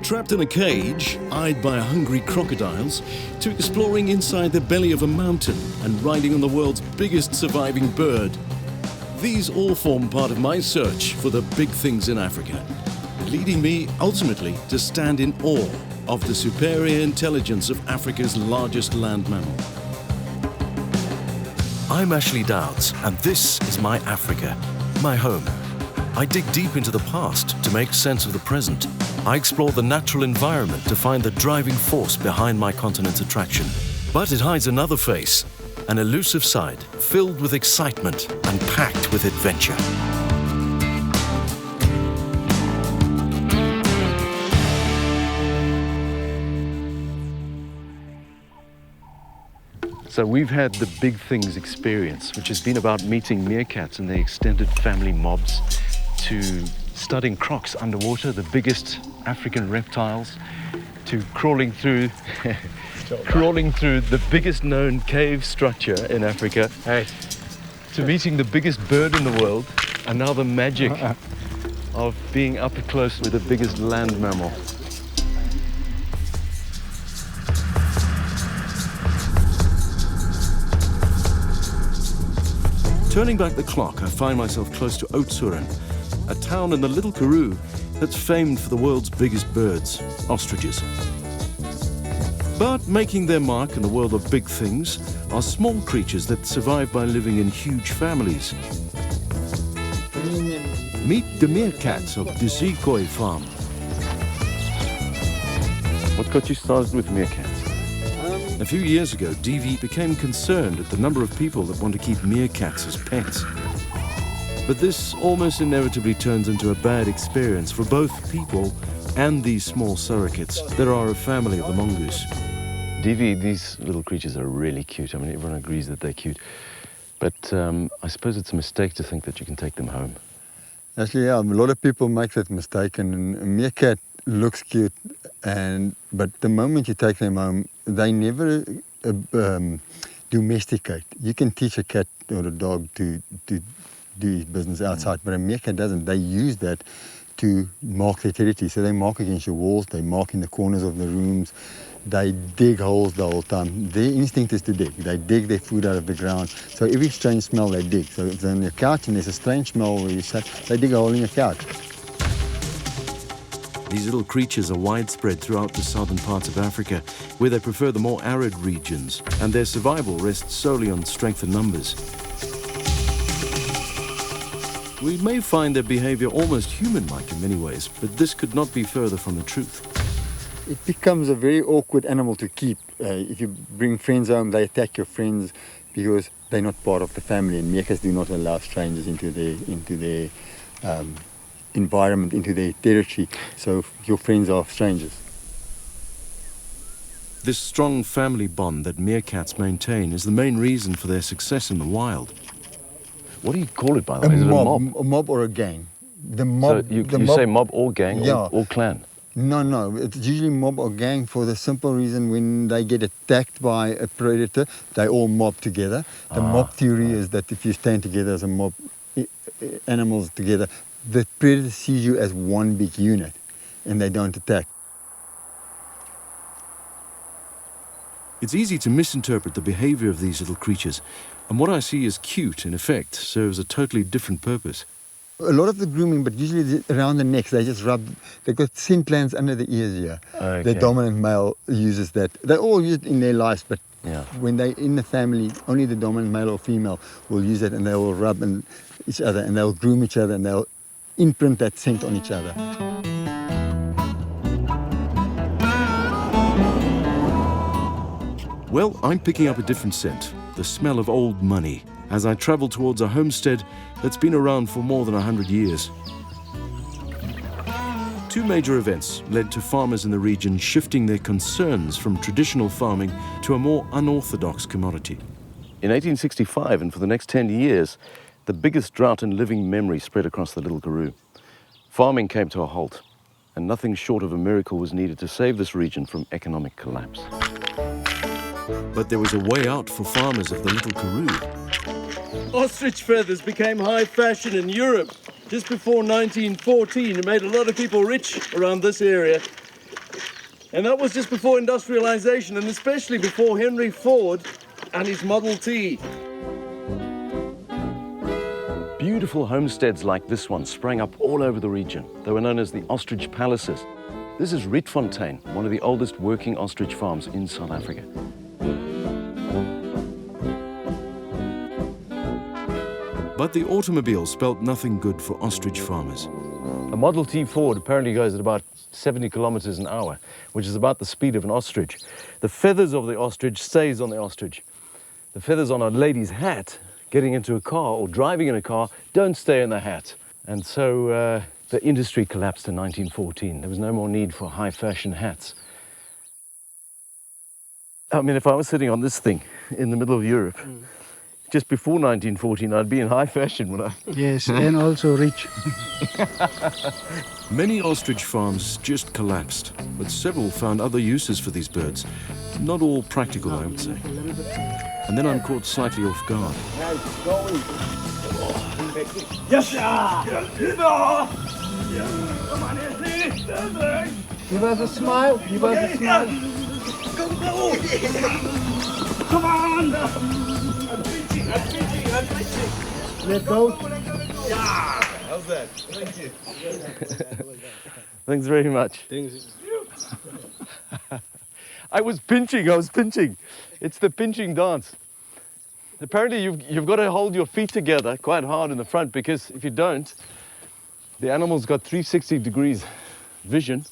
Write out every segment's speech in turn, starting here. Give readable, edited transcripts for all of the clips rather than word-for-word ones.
Trapped in a cage, eyed by hungry crocodiles, to exploring inside the belly of a mountain and riding on the world's biggest surviving bird. These all form part of my search for the big things in Africa, leading me ultimately to stand in awe of the superior intelligence of Africa's largest land mammal. I'm Ashley Dowds, and this is my Africa, my home. I dig deep into the past to make sense of the present. I explore the natural environment to find the driving force behind my continent's attraction. But it hides another face, an elusive side filled with excitement and packed with adventure. So we've had the big things experience, which has been about meeting meerkats and their extended family mobs, to studying crocs underwater, the biggest African reptiles, to crawling through the biggest known cave structure in Africa, to meeting the biggest bird in the world, and now the magic of being up close with the biggest land mammal. Turning back the clock, I find myself close to Oudtshoorn, a town in the Little Karoo that's famed for the world's biggest birds, ostriches. But making their mark in the world of big things are small creatures that survive by living in huge families. Meet the meerkats of the Ostrich Farm. What got you started with meerkats? A few years ago, DV became concerned at the number of people that want to keep meerkats as pets. But this almost inevitably turns into a bad experience for both people and these small surrogates that are a family of the mongoose. DV, these little creatures are really cute. I mean, everyone agrees that they're cute. But I suppose it's a mistake to think that you can take them home. Actually, yeah, a lot of people make that mistake, and a meerkat looks cute, but the moment you take them home, they never domesticate. You can teach a cat or a dog to do his business outside, but a meerkat doesn't. They use that to mark their territory. So they mark against your walls, they mark in the corners of the rooms, they dig holes the whole time. Their instinct is to dig. They dig their food out of the ground. So every strange smell they dig. So if they're on your couch and there's a strange smell where you sit, they dig a hole in your couch. These little creatures are widespread throughout the southern parts of Africa, where they prefer the more arid regions, and their survival rests solely on strength and numbers. We may find their behavior almost human-like in many ways, but this could not be further from the truth. It becomes a very awkward animal to keep. If you bring friends home, they attack your friends because they're not part of the family, and meerkats do not allow strangers into their environment, into their territory, so your friends are strangers. This strong family bond that meerkats maintain is the main reason for their success in the wild. What do you call it, by the way? Is it a mob? A mob or a gang. The mob. So you say mob or gang, yeah. or clan? No, it's usually mob or gang for the simple reason when they get attacked by a predator, they all mob together. The mob theory is that if you stand together as a mob, animals together, the predator sees you as one big unit and they don't attack. It's easy to misinterpret the behavior of these little creatures, and what I see as cute, in effect, serves a totally different purpose. A lot of the grooming, but usually around the necks, they just rub, they've got scent glands under the ears here. Okay. The dominant male uses that. They all use it in their lives, but when they're in the family, only the dominant male or female will use it, and they will rub each other, and they'll groom each other, and they'll imprint that scent on each other. Well, I'm picking up a different scent, the smell of old money, as I travel towards a homestead that's been around for more than 100 years. Two major events led to farmers in the region shifting their concerns from traditional farming to a more unorthodox commodity. In 1865, and for the next 10 years, the biggest drought in living memory spread across the Little Karoo. Farming came to a halt, and nothing short of a miracle was needed to save this region from economic collapse. But there was a way out for farmers of the Little Karoo. Ostrich feathers became high fashion in Europe just before 1914. It made a lot of people rich around this area. And that was just before industrialization, and especially before Henry Ford and his Model T. Beautiful homesteads like this one sprang up all over the region. They were known as the Ostrich Palaces. This is Rietfontein, one of the oldest working ostrich farms in South Africa. But the automobile spelt nothing good for ostrich farmers. A Model T Ford apparently goes at about 70 kilometers an hour, which is about the speed of an ostrich. The feathers of the ostrich stays on the ostrich. The feathers on a lady's hat, getting into a car or driving in a car, don't stay in the hat. And so the industry collapsed in 1914. There was no more need for high fashion hats. I mean, if I was sitting on this thing in the middle of Europe, just before 1914, I'd be in high fashion, would I? Yes, and also rich. Many ostrich farms just collapsed, but several found other uses for these birds. Not all practical, I would say. And then I'm caught slightly off guard. Yes! Give us a smile. Give us a smile. Come on! Let go. How's that? Thank you. Thanks very much. I was pinching. It's the pinching dance. Apparently you've got to hold your feet together quite hard in the front, because if you don't, the animal's got 360 degrees vision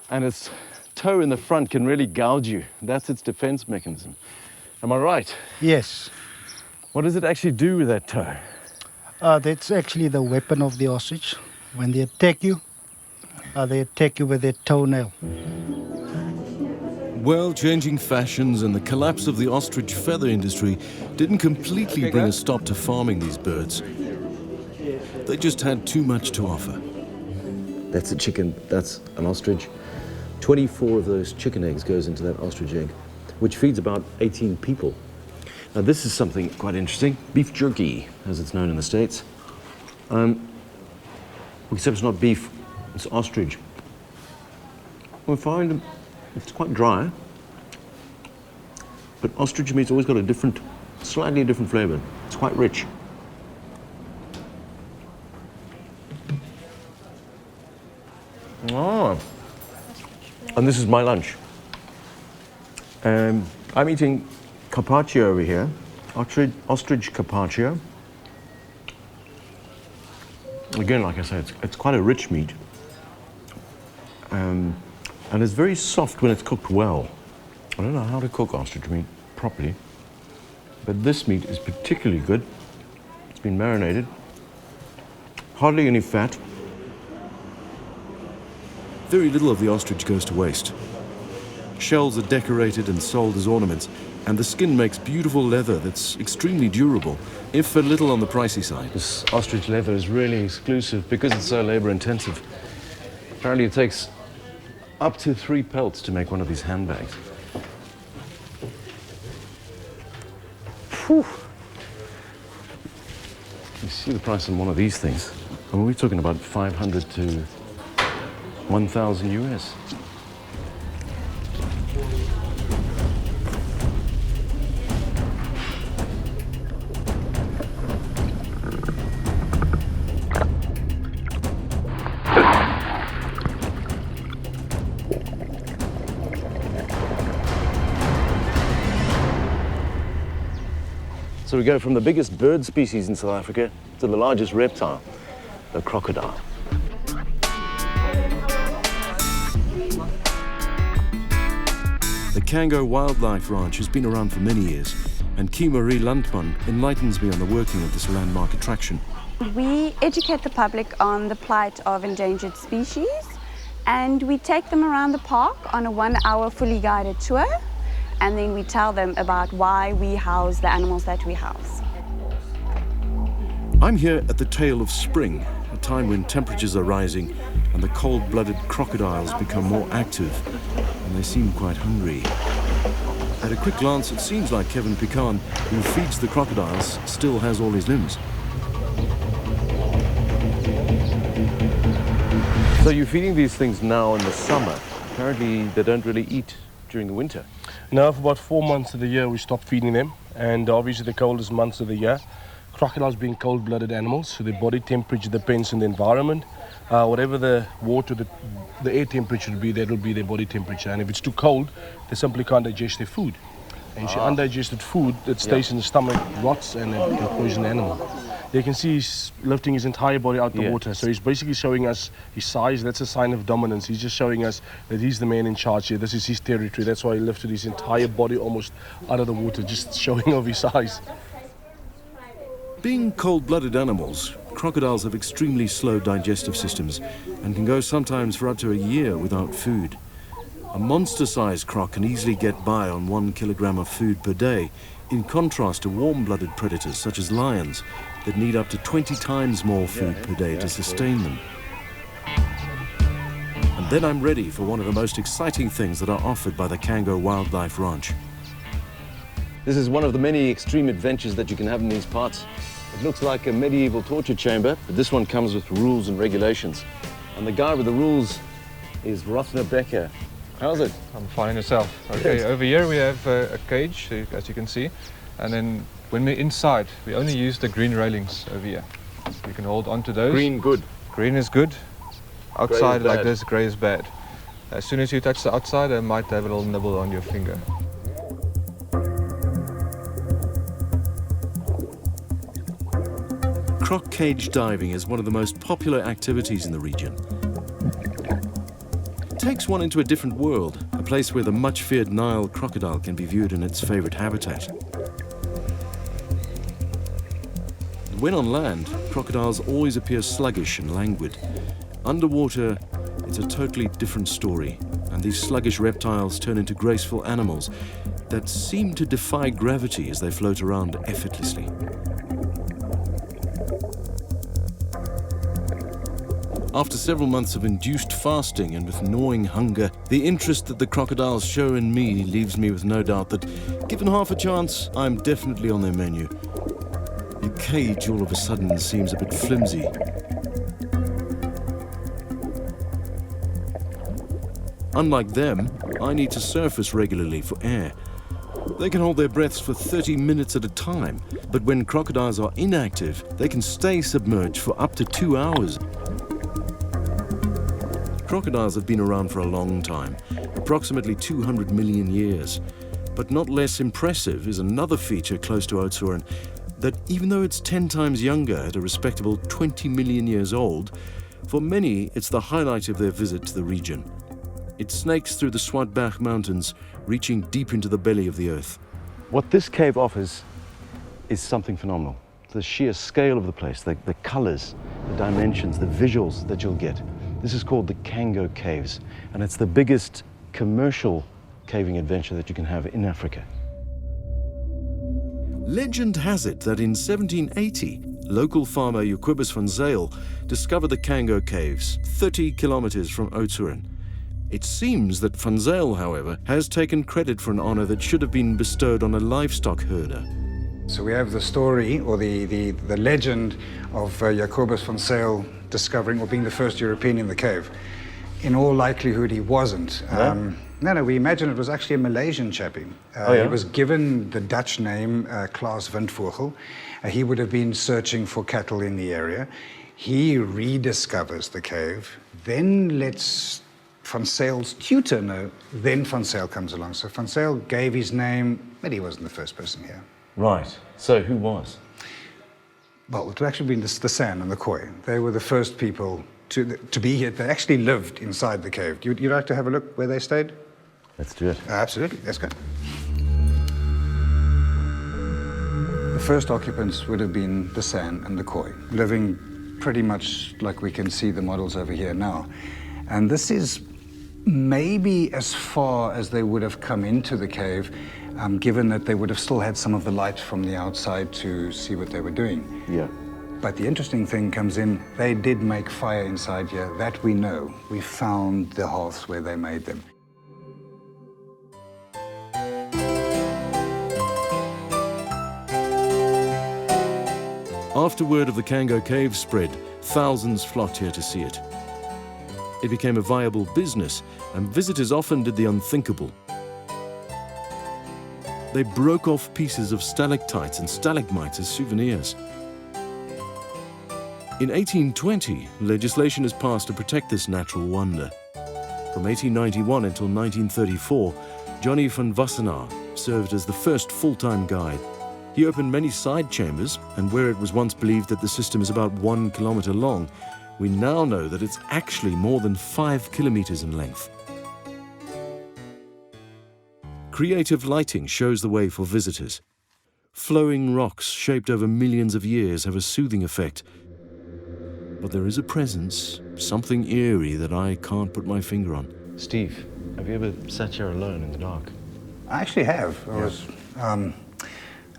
and its toe in the front can really gouge you. That's its defense mechanism. Am I right? Yes. What does it actually do with that toe? That's actually the weapon of the ostrich. When they attack you with their toenail. Well, changing fashions and the collapse of the ostrich feather industry didn't completely bring a stop to farming these birds. They just had too much to offer. That's a chicken, that's an ostrich. 24 of those chicken eggs goes into that ostrich egg, which feeds about 18 people. Now this is something quite interesting, beef jerky, as it's known in the States. Except it's not beef, it's ostrich. We find it's quite dry, but ostrich meat's always got a different, slightly different flavor. It's quite rich. Oh, and this is my lunch. I'm eating carpaccio over here, ostrich carpaccio. Again, like I said, it's quite a rich meat. And it's very soft when it's cooked well. I don't know how to cook ostrich meat properly, but this meat is particularly good. It's been marinated. Hardly any fat. Very little of the ostrich goes to waste. Shells are decorated and sold as ornaments, and the skin makes beautiful leather that's extremely durable, if a little on the pricey side. This ostrich leather is really exclusive because it's so labor-intensive. Apparently it takes up to 3 pelts to make one of these handbags. Whew. You see the price on one of these things. I mean, we're talking about 500 to 1,000 US. So we go from the biggest bird species in South Africa to the largest reptile, the crocodile. The Kango Wildlife Ranch has been around for many years, and Marie Landman enlightens me on the working of this landmark attraction. We educate the public on the plight of endangered species, and we take them around the park on a 1-hour fully guided tour. And then we tell them about why we house the animals that we house. I'm here at the tail of spring, a time when temperatures are rising and the cold-blooded crocodiles become more active, and they seem quite hungry. At a quick glance, it seems like Kevin Pecan, who feeds the crocodiles, still has all his limbs. So you're feeding these things now in the summer. apparently they don't really eat during the winter. Now, for about 4 months of the year, we stop feeding them, and obviously the coldest months of the year. Crocodiles being cold-blooded animals, so their body temperature depends on the environment. Whatever the water, the air temperature will be, that will be their body temperature. And if it's too cold, they simply can't digest their food. And undigested food that stays in the stomach rots and it can poison the animal. You can see he's lifting his entire body out the water. So he's basically showing us his size. That's a sign of dominance. He's just showing us that he's the man in charge here. This is his territory. That's why he lifted his entire body almost out of the water, just showing off his size. Being cold-blooded animals, crocodiles have extremely slow digestive systems and can go sometimes for up to a year without food. A monster-sized croc can easily get by on 1 kilogram of food per day, in contrast to warm-blooded predators such as lions that need up to 20 times more food per day to sustain them. And then I'm ready for one of the most exciting things that are offered by the Kango Wildlife Ranch. This is one of the many extreme adventures that you can have in these parts. It looks like a medieval torture chamber, but this one comes with rules and regulations. And the guy with the rules is Rotner Becker. How's it? I'm fine yourself. Okay, over here we have a cage, as you can see. And then when we're inside, we only use the green railings over here. You can hold on to those. Green, good. Green is good. Outside Grey is like this, grey is bad. As soon as you touch the outside, they might have a little nibble on your finger. Croc cage diving is one of the most popular activities in the region. It takes one into a different world, a place where the much-feared Nile crocodile can be viewed in its favorite habitat. When on land, crocodiles always appear sluggish and languid. Underwater, it's a totally different story, and these sluggish reptiles turn into graceful animals that seem to defy gravity as they float around effortlessly. After several months of induced fasting and with gnawing hunger, the interest that the crocodiles show in me leaves me with no doubt that, given half a chance, I'm definitely on their menu. The cage all of a sudden seems a bit flimsy. Unlike them, I need to surface regularly for air. They can hold their breaths for 30 minutes at a time, but when crocodiles are inactive, they can stay submerged for up to 2 hours. Crocodiles have been around for a long time, approximately 200 million years. But not less impressive is another feature close to Oudtshoorn, that even though it's 10 times younger at a respectable 20 million years old, for many it's the highlight of their visit to the region. It snakes through the Swartberg Mountains, reaching deep into the belly of the earth. What this cave offers is something phenomenal. The sheer scale of the place, the colors, the dimensions, the visuals that you'll get. This is called the Kango Caves, and it's the biggest commercial caving adventure that you can have in Africa. Legend has it that in 1780, local farmer Jacobus van Zyl discovered the Kango Caves, 30 kilometers from Oudtshoorn. It seems that van Zyl, however, has taken credit for an honor that should have been bestowed on a livestock herder. So we have the story, or the legend of Jacobus van Zyl discovering or being the first European in the cave. In all likelihood, he wasn't. No, we imagine it was actually a Malaysian chappie. He was given the Dutch name Klaas Windvogel. He would have been searching for cattle in the area. He rediscovers the cave, then lets Van Zyl's tutor know, then Van Zyl comes along. So Van Zyl gave his name, but he wasn't the first person here. Right. So who was? Well, it would actually been the San and the Khoi. They were the first people to be here. They actually lived inside the cave. You'd like to have a look where they stayed? Let's do it. Absolutely. Let's go. The first occupants would have been the San and the Khoi, living pretty much like we can see the models over here now. And this is maybe as far as they would have come into the cave, given that they would have still had some of the light from the outside to see what they were doing. Yeah. But the interesting thing comes in, they did make fire inside here. That we know. We found the hearths where they made them. After word of the Kango Caves spread, thousands flocked here to see it. it became a viable business, and visitors often did the unthinkable. They broke off pieces of stalactites and stalagmites as souvenirs. In 1820, legislation is passed to protect this natural wonder. From 1891 until 1934, Johnny van Wassenaar served as the first full-time guide. He opened many side chambers, and where it was once believed that the system is about 1 kilometer long, we now know that it's actually more than 5 kilometers in length. Creative lighting shows the way for visitors. Flowing rocks shaped over millions of years have a soothing effect. But there is a presence, something eerie that I can't put my finger on. Steve, have you ever sat here alone in the dark? I actually have.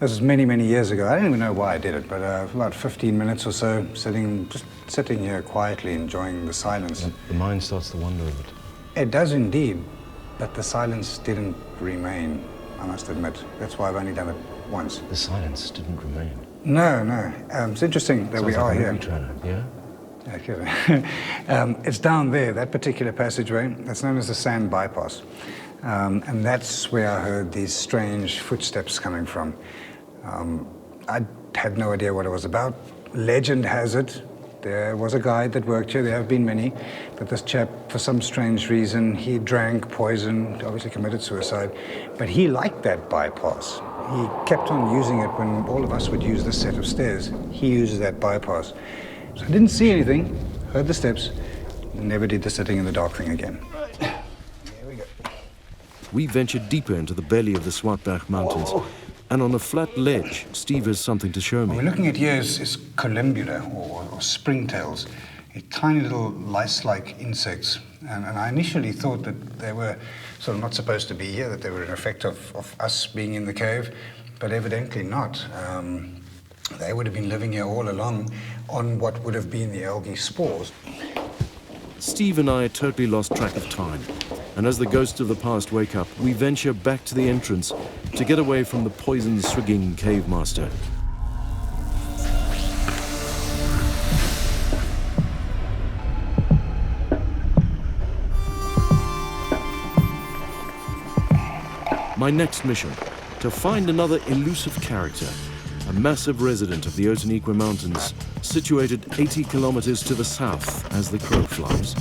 This was many, many years ago. I don't even know why I did it, but about 15 minutes or so, just sitting here quietly, enjoying the silence. And the mind starts to wander a bit. It does indeed, but the silence didn't remain, I must admit. That's why I've only done it once. The silence didn't remain. No. It's interesting that we are here. Trainer, yeah? Okay. It's down there, that particular passageway. That's known as the sand bypass. And that's where I heard these strange footsteps coming from. I had no idea what it was about. Legend has it, there was a guide that worked here, there have been many, but this chap, for some strange reason, he drank poison, obviously committed suicide, but he liked that bypass. He kept on using it when all of us would use this set of stairs. He uses that bypass. So I didn't see anything, heard the steps, never did the sitting in the dark thing again. Here we go. We ventured deeper into the belly of the Swartberg Mountains, and on a flat ledge, Steve has something to show me. What we're looking at here is columbula, or springtails, tiny little lice-like insects. And I initially thought that they were sort of not supposed to be here, that they were an effect of us being in the cave, but evidently not. They would have been living here all along on what would have been the algae spores. Steve and I totally lost track of time, and as the ghosts of the past wake up, we venture back to the entrance to get away from the poison-swigging cave master. My next mission, to find another elusive character, a massive resident of the Outeniqua Mountains, situated 80 kilometers to the south as the crow flies.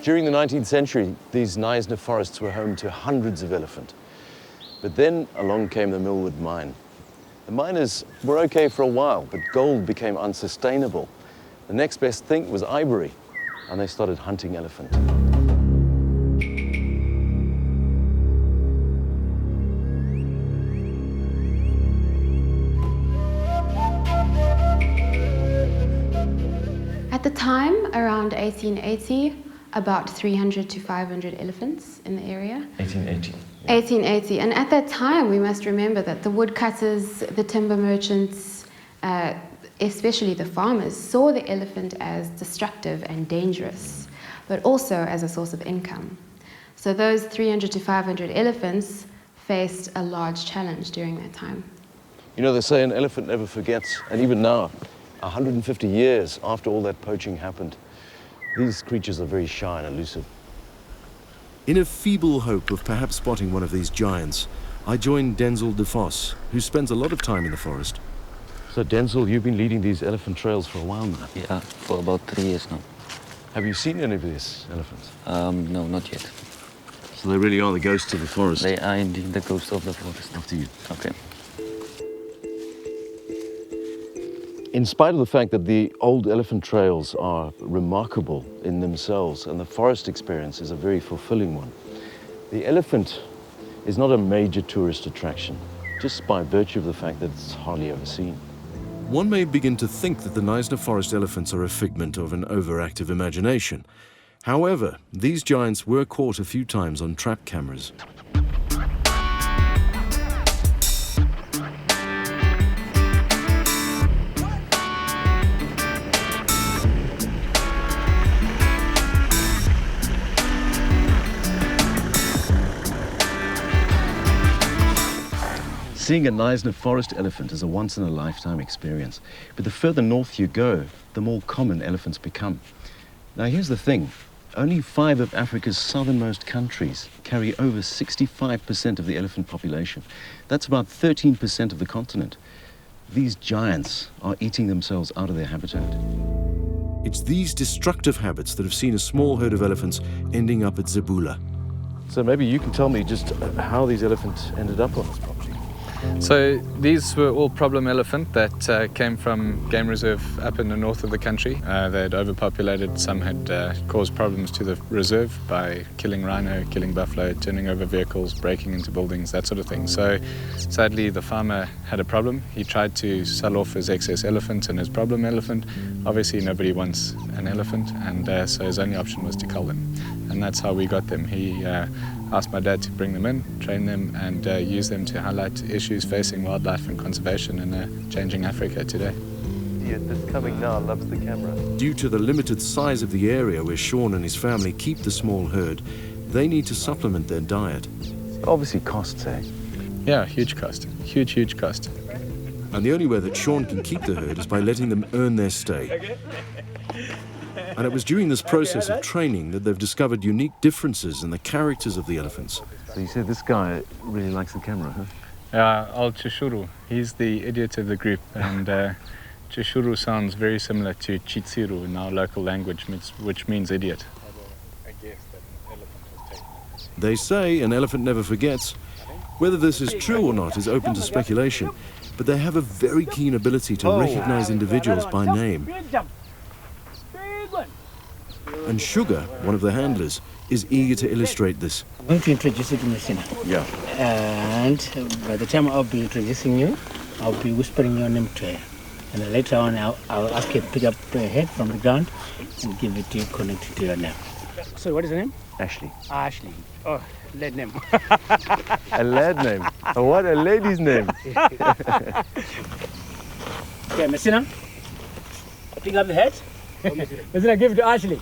During the 19th century, these Knysna forests were home to hundreds of elephant. But then along came the Millwood mine. The miners were okay for a while, but gold became unsustainable. The next best thing was ivory, and they started hunting elephant. At the time, around 1880, about 300 to 500 elephants in the area. 1880. 1880, and at that time we must remember that the woodcutters, the timber merchants, especially the farmers, saw the elephant as destructive and dangerous, but also as a source of income. So those 300 to 500 elephants faced a large challenge during that time. You know, they say an elephant never forgets, and even now, 150 years after all that poaching happened, these creatures are very shy and elusive. In a feeble hope of perhaps spotting one of these giants, I joined Denzel de Vos, who spends a lot of time in the forest. So Denzel, you've been leading these elephant trails for a while now. Yeah, for about 3 years now. Have you seen any of these elephants? No, not yet. So they really are the ghosts of the forest? They are indeed the ghosts of the forest. After you. Okay. In spite of the fact that the old elephant trails are remarkable in themselves and the forest experience is a very fulfilling one, the elephant is not a major tourist attraction, just by virtue of the fact that it's hardly ever seen. One may begin to think that the Knysna forest elephants are a figment of an overactive imagination. However, these giants were caught a few times on trap cameras. Seeing a Knysna forest elephant is a once-in-a-lifetime experience. But the further north you go, the more common elephants become. Now here's the thing. Only 5 of Africa's southernmost countries carry over 65% of the elephant population. That's about 13% of the continent. These giants are eating themselves out of their habitat. It's these destructive habits that have seen a small herd of elephants ending up at Zebula. So maybe you can tell me just how these elephants ended up on this property. So these were all problem elephant that came from game reserve up in the north of the country. They had overpopulated. Some had caused problems to the reserve by killing rhino, killing buffalo, turning over vehicles, breaking into buildings, that sort of thing. So sadly, the farmer had a problem. He tried to sell off his excess elephant and his problem elephant. Obviously, nobody wants an elephant, and so his only option was to cull them. And that's how we got them. He asked my dad to bring them in, train them, and use them to highlight issues facing wildlife and conservation in a changing Africa today. Yeah, this coming now loves the camera. Due to the limited size of the area where Sean and his family keep the small herd, they need to supplement their diet. Obviously costs, eh? Yeah, huge cost. Huge cost. And the only way that Sean can keep the herd is by letting them earn their stay. And it was during this process of training that they've discovered unique differences in the characters of the elephants. So you said this guy really likes the camera, huh? Old Chishuru, he's the idiot of the group, and Chishuru sounds very similar to Chitsiru in our local language, which means idiot. They say an elephant never forgets. Whether this is true or not is open to speculation, but they have a very keen ability to recognize individuals by name. And Sugar, one of the handlers, is eager to illustrate this. I'm going to introduce you to Messina. Yeah. And by the time I'll be introducing you, I'll be whispering your name to her. And then later on, I'll ask her to pick up her head from the ground and give it to you, connected to your name. So what is her name? Ashley. Ashley. Oh, lad name. A lad name? Oh, what a lady's name. Okay, Messina, pick up the head. Messina, give it to Ashley.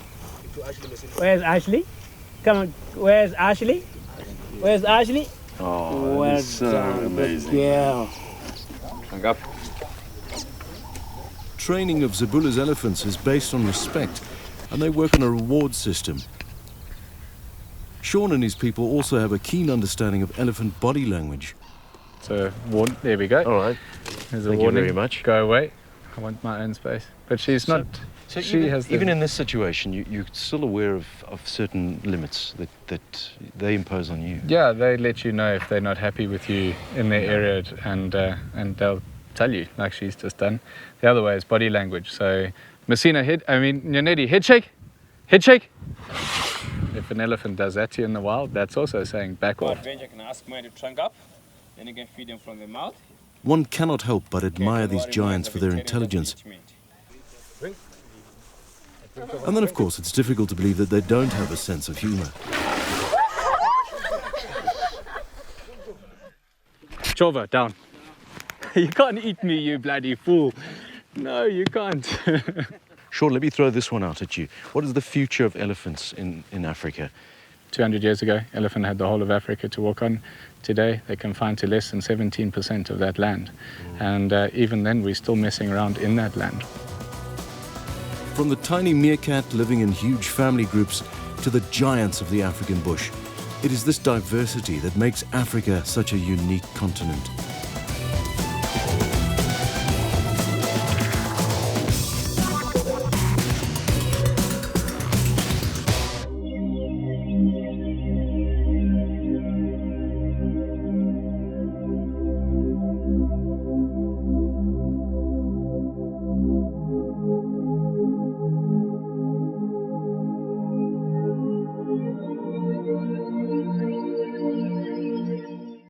Where's Ashley? Come on, where's Ashley? Where's Ashley? Oh, well that's so done, amazing. Yeah. Hang up. Training of Zebula's elephants is based on respect, and they work on a reward system. Sean and his people also have a keen understanding of elephant body language. So, there we go. All right. There's a Thank you warning. very much. Go away. I want my own space. But she's not. So she has even in this situation, you're still aware of certain limits that they impose on you. Yeah, they let you know if they're not happy with you in their area, and they'll tell you, like she's just done. The other way is body language. So, Messina, Nyanedi, head shake. Head shake. If an elephant does that to you in the wild, that's also saying back off. You can ask mine to trunk up, then you can feed them from the mouth. One cannot help but admire these giants for their intelligence. And then, of course, it's difficult to believe that they don't have a sense of humor. Chova, down. You can't eat me, you bloody fool. No, you can't. Sean, let me throw this one out at you. What is the future of elephants in Africa? 200 years ago, elephant had the whole of Africa to walk on. Today, they're confined to less than 17% of that land. And even then, we're still messing around in that land. From the tiny meerkat living in huge family groups to the giants of the African bush, it is this diversity that makes Africa such a unique continent.